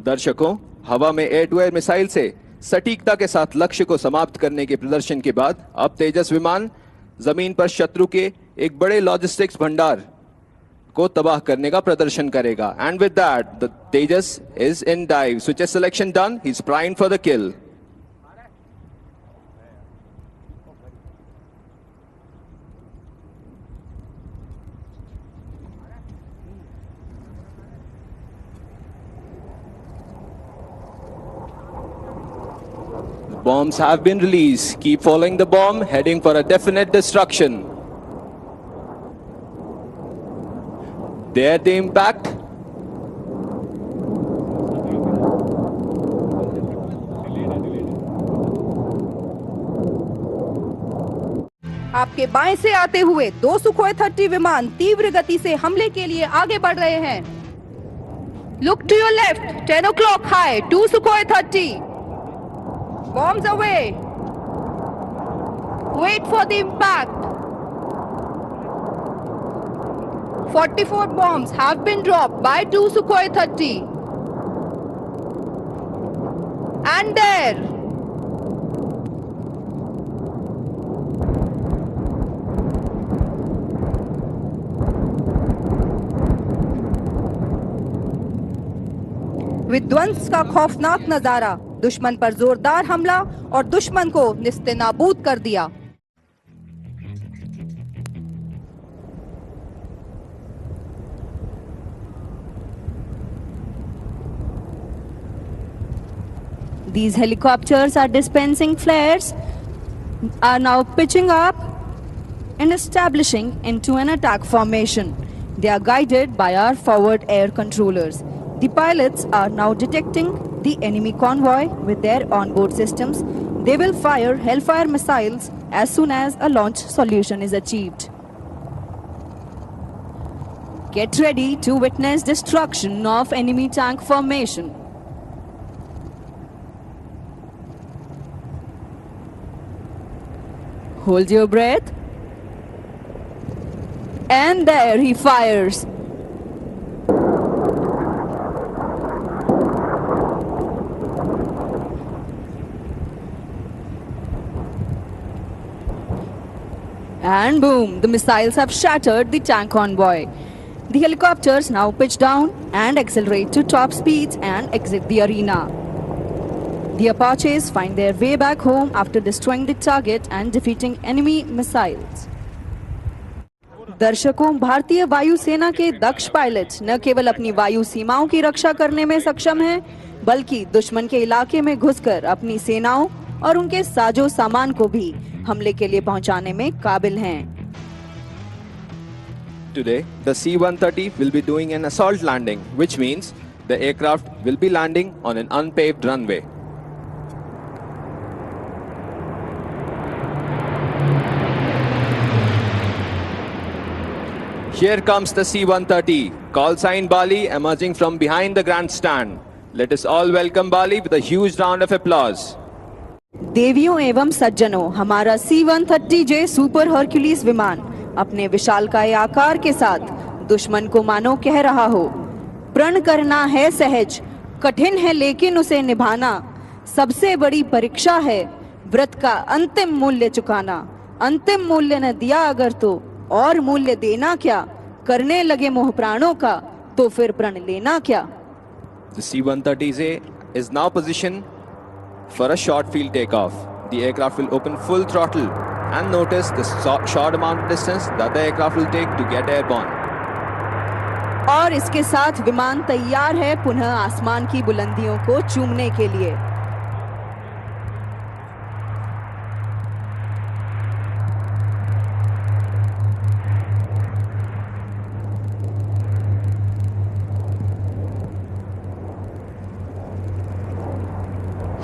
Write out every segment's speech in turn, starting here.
दर्शकों, हवा में एयर टू एयर मिसाइल से सटीकता के साथ लक्ष्य को समाप्त करने के प्रदर्शन के बाद अब तेजस विमान जमीन पर शत्रु के एक बड़े लॉजिस्टिक्स भंडार को तबाह करने का प्रदर्शन करेगा. And with that the Tejas is in dive. Switches selection done. He is primed for the kill. Bombs have been released. Keep following the bomb, heading for a definite destruction. There the impact. आपके बाएं से आते हुए 2 Sukhoi 30 विमान तीव्र गति से हमले के लिए आगे बढ़ रहे हैं. Look to your left. 10 o'clock high. 2 Sukhoi 30. Bombs away. Wait for the impact. 44 bombs have been dropped by 2 Sukhoi 30. And there. विध्वंस का खौफनाक नजारा. दुश्मन पर जोरदार हमला और दुश्मन को निस्तेनाबूद कर दिया. These helicopters are dispensing flares, are now pitching up and establishing into an attack formation. They are guided by our forward air controllers. The pilots are now detecting the enemy convoy with their onboard systems. They will fire Hellfire missiles as soon as a launch solution is achieved. Get ready to witness destruction of enemy tank formation. Hold your breath. And there he fires. And boom, the missiles have shattered the tank convoy. The helicopters now pitch down and accelerate to top speeds and exit the arena. The Apaches find their way back home after destroying the target and defeating enemy missiles. दर्शकों, भारतीय वायुसेना के दक्ष pilot न केवल अपनी वायु सीमाओं की रक्षा करने में सक्षम हैं, बल्कि दुश्मन के इलाके में घुसकर अपनी सेनाओं और उनके साजो सामान को भी हमले के लिए पहुंचाने में काबिल हैं. Today, the C-130 will be doing an assault landing, which means the aircraft will be landing on an unpaved runway. Here comes the C-130, call sign Bali, emerging from behind the grandstand. Let us all welcome Bali with a huge round of applause. देवियों एवं सज्जनों, हमारा C-130J super Hercules विमान अपने विशालकाय आकार के साथ दुश्मन को मानो कह रहा हो, प्रण करना है सहज, कठिन है लेकिन उसे निभाना, सबसे बड़ी परीक्षा है व्रत का अंतिम मूल्य चुकाना. अंतिम मूल्य न दिया अगर तो और मूल्य देना क्या, करने लगे मोह प्राणों का तो फिर प्रण लेना क्या. The C-130J is now positioned for a short field takeoff. The aircraft will open full throttle and notice the short amount of distance that the aircraft will take to get airborne. और इसके साथ विमान तैयार है पुनः आसमान की बुलंदियों को चूमने के लिए.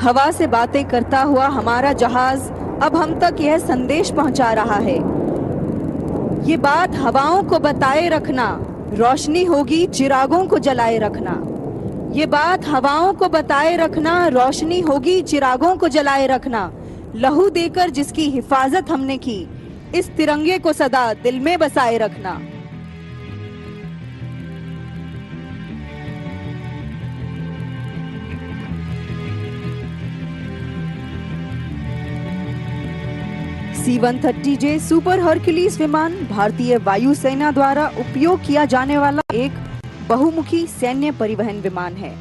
हवा से बातें करता हुआ हमारा जहाज अब हम तक यह संदेश पहुंचा रहा है. ये बात हवाओं को बताए रखना, रोशनी होगी चिरागों को जलाए रखना. ये बात हवाओं को बताए रखना, रोशनी होगी चिरागों को जलाए रखना. लहू देकर जिसकी हिफाजत हमने की, इस तिरंगे को सदा दिल में बसाए रखना. C-130J सुपर हरक्यूलिस विमान भारतीय वायुसेना द्वारा उपयोग किया जाने वाला एक बहुमुखी सैन्य परिवहन विमान है।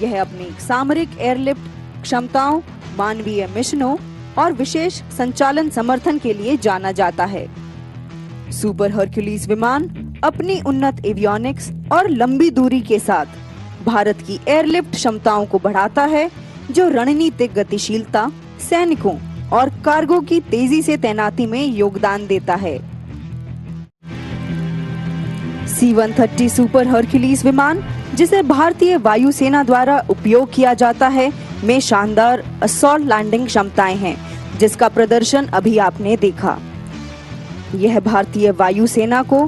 यह अपनी सामरिक एयरलिफ्ट क्षमताओं, मानवीय मिशनों और विशेष संचालन समर्थन के लिए जाना जाता है। सुपर हरक्यूलिस विमान अपनी उन्नत एवियोनिक्स और लंबी दूरी के साथ भारत की एयरलिफ्ट क्षमताओं को बढ़ाता है, जो रणनीतिक गतिशीलता, सैनिकों और कार्गो की तेजी से तैनाती में योगदान देता है। C-130 सुपर हरक्यूलिस विमान, जिसे भारतीय वायुसेना द्वारा उपयोग किया जाता है, में शानदार असॉल्ट लैंडिंग क्षमताएं हैं, जिसका प्रदर्शन अभी आपने देखा। यह भारतीय वायुसेना को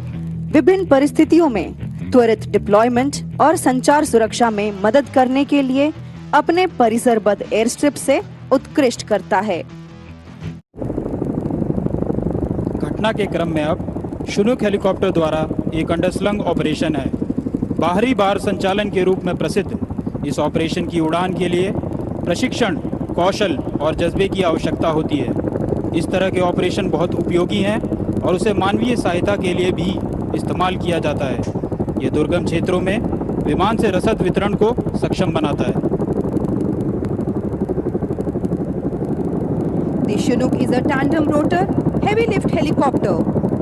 विभिन्न परिस्थितियों में त्वरित डिप्लॉयमेंट और संचार सुरक्षा में मदद करने के लिए अपने परिसरबद्ध एयरस्ट्रिप से उत्कृष्ट करता है। घटना के क्रम में अब शून्य हेलीकॉप्टर द्वारा एक अंडरस्लंग ऑपरेशन है। बाहरी बार संचालन के रूप में प्रसिद्ध इस ऑपरेशन की उड़ान के लिए प्रशिक्षण, कौशल और जज्बे की आवश्यकता होती है। इस तरह के ऑपरेशन बहुत उपयोगी हैं और उसे मानवीय सहायता के लिए भी इस्तेमाल किया जाता है। ये दुर्गम क्षेत्रों में विमान से रसद वितरण को सक्षम बनाता है। The Chinook is a tandem rotor heavy lift helicopter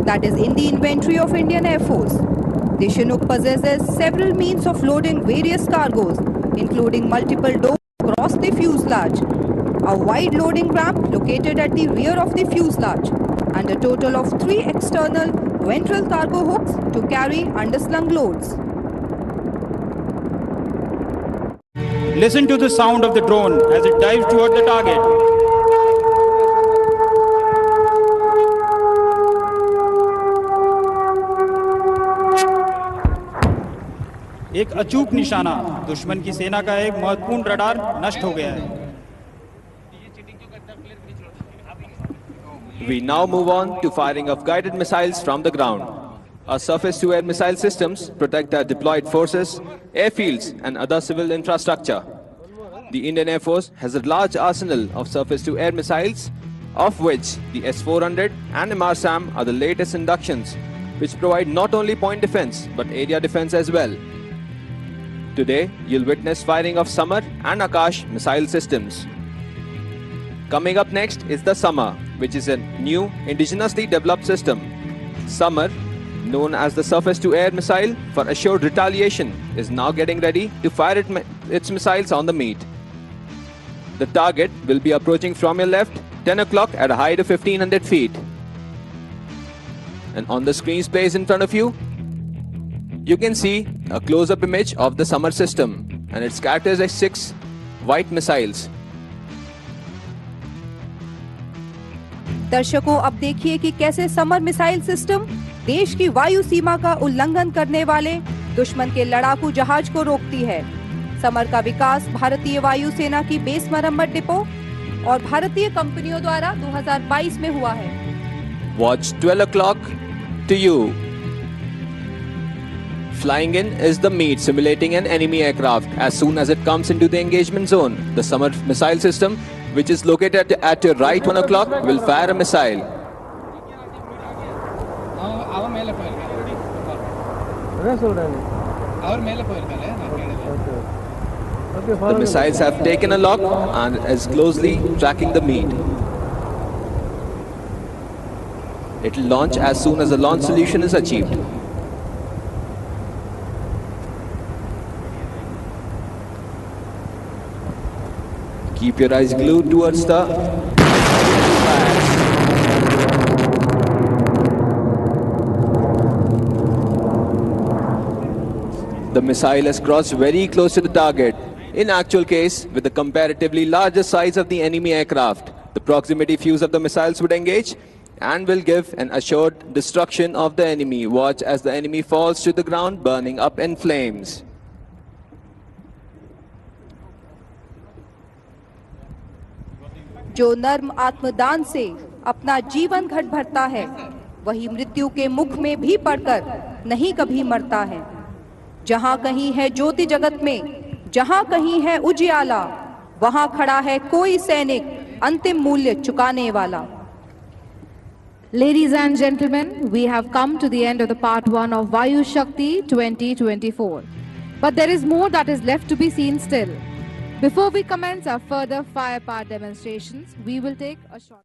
that is in the inventory of Indian Air Force. The Chinook possesses several means of loading various cargoes, including multiple doors across the fuselage, a wide loading ramp located at the rear of the fuselage, and a total of 3 external ventral cargo hooks to carry underslung loads. Listen to the sound of the drone as it dives toward the target. एक अचूक निशाना, दुश्मन की सेना का एक महत्वपूर्ण radar नष्ट हो गया है। We now move on to firing of guided missiles from the ground. Our surface-to-air missile systems protect our deployed forces, airfields, and other civil infrastructure. The Indian Air Force has a large arsenal of surface-to-air missiles, of which the S-400 and MRSAM are the latest inductions, which provide not only point defense but area defense as well. Today, you'll witness firing of Samar and Akash missile systems. Coming up next is the Samar, which is a new indigenously developed system. Samar, known as the surface-to-air missile for assured retaliation, is now getting ready to fire its missiles on the meat. The target will be approaching from your left, 10 o'clock at a height of 1500 feet. And on the screen space in front of you, you can see a close-up image of the Samar system, and it's characterized as 6 white missiles. दर्शकों, अब देखिए कि कैसे summer missile system देश की वायु सीमा का उल्लंघन करने वाले दुश्मन के लड़ाकू जहाज को रोकती है। समर का विकास भारतीय वायुसेना की बेस मरम्मत डिपो और भारतीय कंपनियों द्वारा 2022 में हुआ है। Watch 12 o'clock to you. Flying in is the meat simulating an enemy aircraft as soon as it comes into the engagement zone. The Samar missile system, which is located at your right 1 o'clock, will fire a missile. The missiles have taken a lock and is closely tracking the meat. It will launch as soon as the launch solution is achieved. Keep your eyes glued towards the The missile has crossed very close to the target. In actual case, with the comparatively larger size of the enemy aircraft, the proximity fuse of the missiles would engage and will give an assured destruction of the enemy. Watch as the enemy falls to the ground, burning up in flames. जो नर्म आत्मदान से अपना जीवन घट भरता है, वही मृत्यु के मुख में भी पड़कर नहीं कभी मरता है। जहां कहीं है ज्योति जगत में, जहां कहीं है उजियाला, वहां खड़ा है कोई सैनिक अंतिम मूल्य चुकाने वाला। Ladies and gentlemen, we have come to the end of the part 1 of Vayu Shakti 2024. But there is more that is left to be seen still. Before we commence our further firepower demonstrations, we will take a short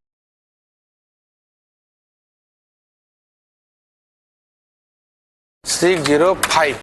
605